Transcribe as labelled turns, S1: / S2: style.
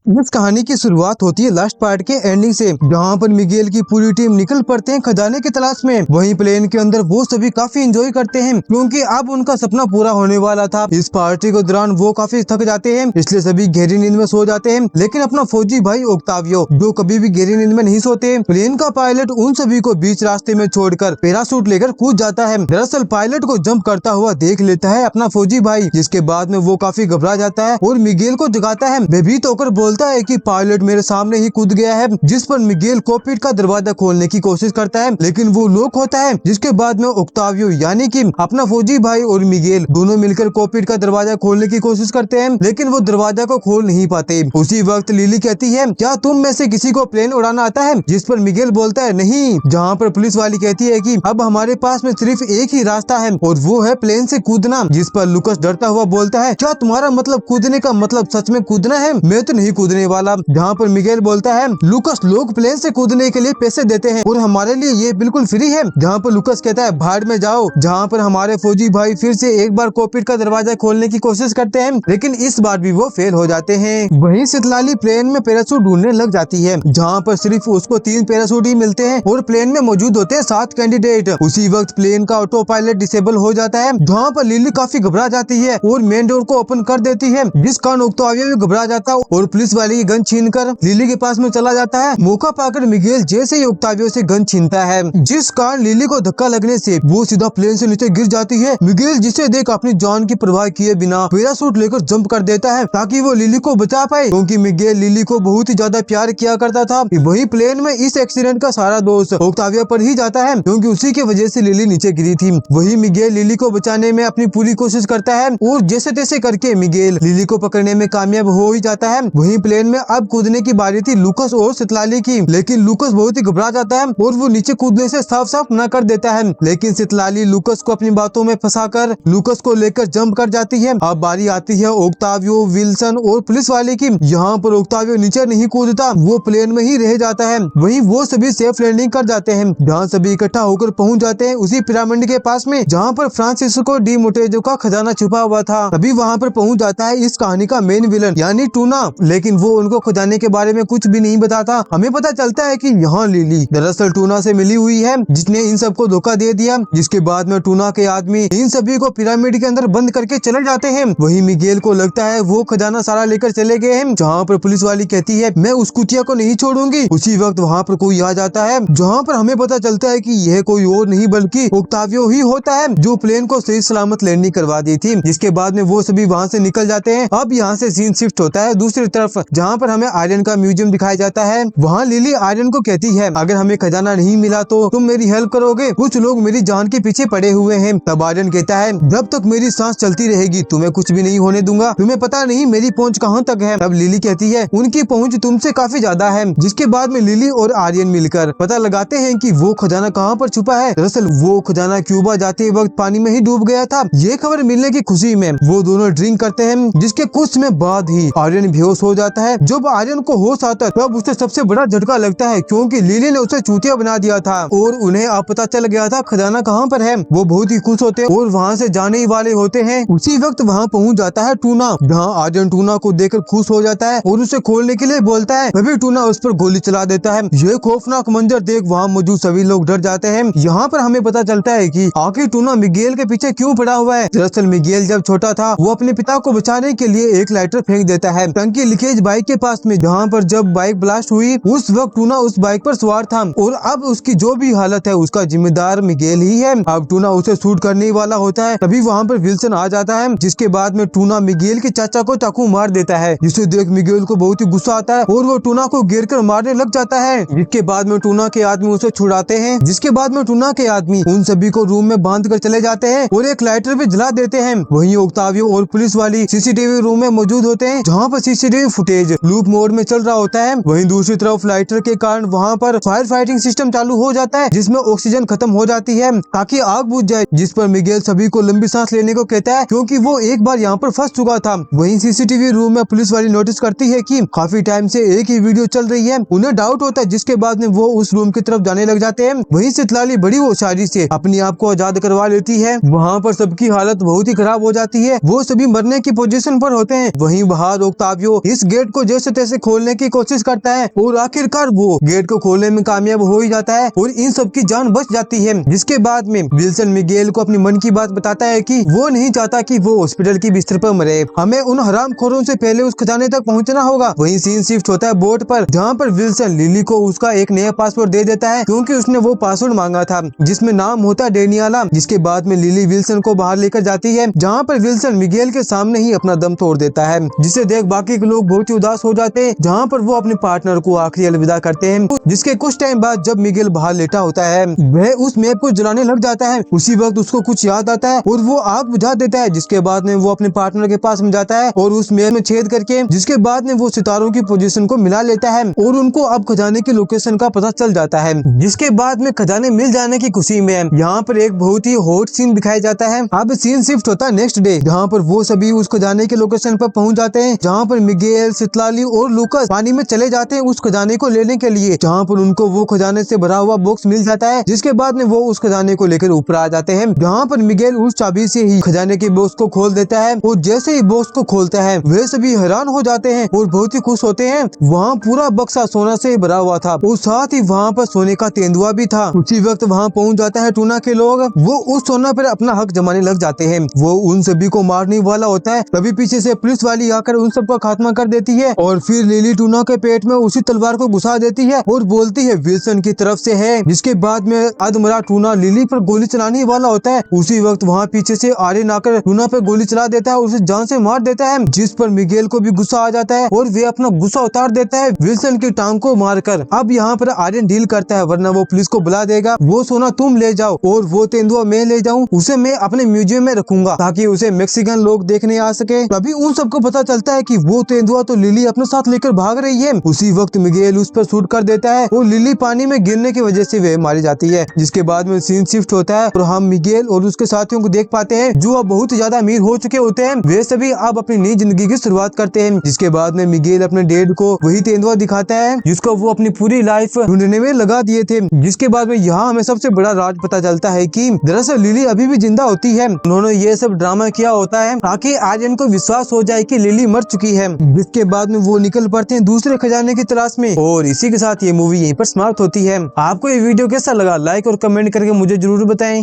S1: इस कहानी की शुरुआत होती है लास्ट पार्ट के एंडिंग से, जहाँ पर मिगेल की पूरी टीम निकल पड़ते हैं खजाने की तलाश में। वहीं प्लेन के अंदर वो सभी काफी एंजॉय करते हैं क्योंकि अब उनका सपना पूरा होने वाला था। इस पार्टी के दौरान वो काफी थक जाते हैं, इसलिए सभी गहरी नींद में सो जाते हैं। लेकिन अपना फौजी भाई ओक्टावियो, जो कभी भी गहरी नींद में नहीं सोते, प्लेन का पायलट उन सभी को बीच रास्ते में छोड़कर पैराशूट लेकर कूद जाता है। दरअसल पायलट को जंप करता हुआ देख लेता है अपना फौजी भाई, जिसके बाद में वो काफी घबरा जाता है और मिगेल को जगाता है। भयभीत होकर बोलता है कि पायलट मेरे सामने ही कूद गया है, जिस पर मिगेल कॉकपिट का दरवाजा खोलने की कोशिश करता है, लेकिन वो लॉक होता है। जिसके बाद में ओक्टावियो यानी कि अपना फौजी भाई और मिगेल दोनों मिलकर कॉकपिट का दरवाजा खोलने की कोशिश करते हैं, लेकिन वो दरवाजा को खोल नहीं पाते। उसी वक्त लिली कहती है, क्या तुम में से किसी को प्लेन उड़ाना आता है? जिस पर मिगेल बोलता है नहीं। जहाँ पर पुलिस वाली कहती है कि अब हमारे पास में सिर्फ एक ही रास्ता है और वो है प्लेन से कूदना। जिस पर लुकस डरता हुआ बोलता है, क्या तुम्हारा मतलब कूदने का मतलब सच में कूदना है? मैं तो नहीं कूदने वाला। जहाँ पर मिगेल बोलता है, लुकस लोग प्लेन से कूदने के लिए पैसे देते हैं और हमारे लिए ये बिल्कुल फ्री है। जहाँ पर लुकस कहता है, भाड़ में जाओ। जहाँ पर हमारे फौजी भाई फिर से एक बार कॉकपिट का दरवाजा खोलने की कोशिश करते हैं, लेकिन इस बार भी वो फेल हो जाते हैं। वहीं सितलाली प्लेन में पैराशूट ढूंढने लग जाती है, जहाँ पर सिर्फ उसको 3 पैराशूट ही मिलते हैं और प्लेन में मौजूद होते हैं 7 कैंडिडेट। उसी वक्त प्लेन का ऑटो पायलट डिसेबल हो जाता है, जहाँ पर लिली काफी घबरा जाती है और मेन डोर को ओपन कर देती है, जिस कारण ओक्टावियो भी घबरा जाता है और पुलिस वाले की गन छीनकर लिली के पास में चला जाता है। मौका पाकर मिगेल जैसे ही ओक्टावियो से गन छीनता है, जिस कारण लिली को धक्का लगने से वो सीधा प्लेन से नीचे गिर जाती है। मिगेल जिसे देख अपनी जान की परवाह किए बिना पैराशूट लेकर जंप कर देता है ताकि वो लिली को बचा पाए, क्योंकि मिगेल लिली को बहुत ही ज्यादा प्यार किया करता था। वही प्लेन में इस एक्सीडेंट का सारा दोष ओक्टावियो पर ही जाता है, क्योंकि उसी की वजह से लिली नीचे गिरी थी। वही मिगेल लिली को बचाने में अपनी पूरी कोशिश करता है और जैसे तैसे करके मिगेल लिली को पकड़ने में कामयाब हो ही जाता है। वही प्लेन में अब कूदने की बारी थी लुकस और सितलाली की, लेकिन लुकस बहुत ही घबरा जाता है और वो नीचे कूदने से साफ साफ मना कर देता है। लेकिन सितलाली लुकस को अपनी बातों में फंसाकर लुकस को लेकर जंप कर जाती है। अब बारी आती है ओक्टावियो, विल्सन और पुलिस वाले की। यहाँ पर ओक्टावियो नीचे नहीं कूदता, वो प्लेन में ही रह जाता है। वहीं वो सभी सेफ लैंडिंग कर जाते हैं, जहाँ सभी इकट्ठा होकर पहुँच जाते हैं उसी पिरामिड के पास में, जहाँ पर फ्रांसिस्को डी मोटेजो का खजाना छुपा हुआ था। तभी वहाँ पर पहुँच जाता है इस कहानी का मेन विलन यानी टूना, लेकिन वो उनको खजाने के बारे में कुछ भी नहीं बताता। हमें पता चलता है कि यहाँ लिली दरअसल टूना से मिली हुई है, जिसने इन सबको धोखा दे दिया। जिसके बाद में टूना के आदमी इन सभी को पिरामिड के अंदर बंद करके चले जाते हैं। वही मिगेल को लगता है वो खजाना सारा लेकर चले गए हैं, जहाँ पर पुलिस वाली कहती है, मैं उस कुतिया को नहीं छोड़ूंगी। उसी वक्त वहाँ पर कोई आ जाता है, जहाँ पर हमें पता चलता है कि यह कोई और नहीं बल्कि ओक्टावियो ही होता है, जो प्लेन को सही सलामत लैंडिंग करवा दी थी। जिसके बाद में वो सभी वहाँ से निकल जाते हैं। अब यहाँ से सीन शिफ्ट होता है दूसरी तरफ, जहाँ पर हमें आयरन का म्यूजियम दिखाया जाता है। वहाँ लिली आयरन को कहती है, अगर हमें खजाना नहीं मिला तो तुम मेरी हेल्प करोगे? कुछ लोग मेरी जान के पीछे पड़े हुए हैं। तब आयरन कहता है, जब तक मेरी सांस चलती रहेगी तुम्हें कुछ भी नहीं होने दूंगा, तुम्हें पता नहीं मेरी पहुंच कहां तक है। तब लिली कहती है, उनकी पहुंच तुमसे काफी ज्यादा है। जिसके बाद में लिली और आर्यन मिलकर पता लगाते हैं कि वो खजाना कहां पर छुपा है। दरअसल वो खजाना क्यूबा जाते वक्त पानी में ही डूब गया था। ये खबर मिलने की खुशी में वो दोनों ड्रिंक करते हैं, जिसके कुछ समय बाद ही आर्यन बेहोश हो जाता है। जब आर्यन को होश आता है तब उसे सबसे बड़ा झटका लगता है, क्योंकि लिली ने उसे चूतिया बना दिया था और उन्हें अब पता चल गया था खजाना कहाँ पर है। वो बहुत ही खुश होते हैं और वहाँ से जाने ही वाले होते हैं। उसी वक्त वहाँ पहुँच जाता है टूना, जहाँ आर्यन टूना को देखकर खुश हो जाता है और उसे खोलने के लिए बोलता है। तभी टूना उस पर गोली चला देता है। ये खौफनाक मंजर देख वहाँ मौजूद सभी लोग डर जाते हैं। यहाँ पर हमें पता चलता है कि आखिर टूना मिगेल के पीछे क्यों पड़ा हुआ है। दरअसल मिगेल जब छोटा था वो अपने पिता को बचाने के लिए एक लाइटर फेंक देता है टंकी लीकेज बाइक के पास में, जहाँ पर जब बाइक ब्लास्ट हुई उस वक्त टूना उस बाइक पर सवार था और अब उसकी जो भी हालत है उसका जिम्मेदार मिगेल ही है। अब टूना उसे शूट करने वाला होता है, तभी वहाँ पर विल्सन आ जाता है। जिसके बाद में टूना मिगेल के चाचा को चाकू मार देता है, जिसे देख मिगेल को बहुत ही गुस्सा आता है और वो टूना को घेर कर मारने लग जाता है। जिसके बाद में टूना के आदमी उसे छुड़ाते हैं। जिसके बाद में टूना के आदमी उन सभी को रूम में बांध कर चले जाते हैं और एक लाइटर भी जला देते हैं। वहीं ओक्टावियो और पुलिस वाली सीसीटीवी रूम में मौजूद होते हैं, जहाँ पर सीसीटीवी फुटेज लूप मोड में चल रहा होता है। वहीं दूसरी तरफ लाइटर के कारण वहाँ पर फायर फाइटिंग सिस्टम चालू हो जाता है, जिसमें ऑक्सीजन खत्म हो जाती है ताकि आग बुझ जाए। जिस पर मिगेल सभी को लंबी सांस लेने को कहता है, क्योंकि वो एक बार यहाँ पर फंस चुका था। वहीं सीसीटीवी रूम में पुलिस वाली नोटिस करती है कि काफी टाइम से एक ही वीडियो चल रही है। उन्हें डाउट होता है, जिसके बाद में वो उस रूम की तरफ जाने लग जाते हैं। वहीं सितलाली बड़ी होशियारी से अपने आप को आजाद करवा लेती है। वहाँ पर सबकी हालत बहुत ही खराब हो जाती है, वो सभी मरने की पोजीशन पर होते हैं। वहीं बाहर ओक्टावियो इस गेट को जैसे तैसे खोलने की कोशिश करता है और आखिरकार वो गेट को खोलने में कामयाब हो ही जाता है और इन सब की जान बच जाती है। जिसके बाद में विल्सन मिगेल को अपनी मन की बात बताता है कि वो नहीं चाहता कि वो हॉस्पिटल की बिस्तर पर मरे, हमें उन हरामखोरों से पहले उस खजाने तक पहुंचना होगा। वहीं सीन शिफ्ट होता है बोट पर, जहाँ पर विल्सन लिली को उसका एक नया पासवर्ड दे देता है क्योंकि उसने वो पासवर्ड मांगा था जिसमें नाम होता है डेनियाला। जिसके बाद में लिली विल्सन को बाहर लेकर जाती है, जहाँ पर विल्सन मिगेल के सामने ही अपना दम तोड़ देता है, जिसे देख बाकी के लोग बहुत ही उदास हो जाते हैं, जहाँ पर वो अपने पार्टनर को आखिरी अलविदा करते हैं। जिसके कुछ टाइम बाद जब मिगेल बाहर लेटा होता है, वह उस मैप को जलाने लग जाता है। उसी वक्त उसको कुछ याद आता है और वो आग बुझा देता है। जिसके बाद में वो अपने पार्टनर के पास में जाता है और उस मैप में छेद करके, जिसके बाद में वो सितारों की पोजीशन को मिला लेता है और उनको अब खजाने की लोकेशन का पता चल जाता है। जिसके बाद में खजाने मिल जाने की खुशी में यहाँ पर एक बहुत ही हॉट सीन दिखाया जाता है। अब सीन शिफ्ट होता है नेक्स्ट डे, जहाँ पर वो सभी उस खजाने के लोकेशन पर पहुंच जाते हैं, जहाँ पर मिगेल, सितलाली और लूकास पानी में चले जाते हैं उस खजाने को लेने के लिए, जहाँ पर उनको वो खजाने से भरा हुआ बॉक्स मिल जाता है। जिसके बाद में वो उस खजाने को लेकर ऊपर आ जाते हैं, जहाँ पर मिगेल उस चाबी से ही खजाने के बॉक्स को खोल देता है और जैसे ही बॉक्स को खोलता है वे सभी हैरान हो जाते हैं और बहुत ही खुश होते हैं। वहाँ पूरा बक्सा सोना से भरा हुआ था और साथ ही वहाँ पर सोने का तेंदुआ भी था। उसी वक्त वहाँ पहुँच जाता है टूना के लोग, वो उस सोना पर अपना हक जमाने लग जाते हैं। वो उन सभी को मारने वाला होता है, तभी पीछे से पुलिस वाली आकर उन सबका खात्मा कर देती है और फिर लिली टूना के पेट में उसी तलवार को घुसा देती है और बोलती है विल्सन की तरफ से है। जिसके बाद में अधमरा टूना लिली पर गोली चलाने वाला होता है। उसी वक्त वहाँ पीछे से आर्यन आकर टूना पर गोली चला देता है और उसे जान से मार देता है, जिस पर मिगेल को भी गुस्सा आ जाता है और वे अपना गुस्सा उतार देता है विल्सन की टांग को मारकर। अब यहाँ पर आर्यन डील करता है, वरना वो पुलिस को बुला देगा। वो सोना तुम ले जाओ और वो तेंदुआ मैं ले जाऊं, उसे मैं अपने म्यूजियम में रखूंगा ताकि उसे मैक्सिकन लोग देखने आ सके। तभी उन सबको पता चलता है कि वो तेंदुआ तो लिली अपने साथ लेकर भाग रही है। उसी वक्त मिगेल उस पर शूट कर देता है और लिली पानी में गिरने की वजह से वे मारी जाती है। जिसके बाद में सीन शिफ्ट होता है और हम मिगेल और उसके साथियों को देख पाते हैं जो अब बहुत ज्यादा अमीर हो चुके होते हैं। वे सभी अब अपनी नई जिंदगी की शुरुआत करते हैं। जिसके बाद में मिगेल अपने डैड को वही तेंदुआ दिखाता है जिसको वो अपनी पूरी लाइफ ढूंढने में लगा दिए थे। जिसके बाद में यहाँ हमें सबसे बड़ा राज पता चलता है कि दरअसल लिली अभी भी जिंदा होती है। उन्होंने ये सब ड्रामा किया होता है ताकि आर्यन को विश्वास हो जाए कि लिली मर चुकी है। जिसके बाद में वो निकल पड़ते हैं दूसरे खजाने की तलाश में और इसी के साथ ये मूवी यहीं पर समाप्त होती है। आपको ये वीडियो कैसा लगा लाइक और कमेंट करके मुझे जरूर बताएं।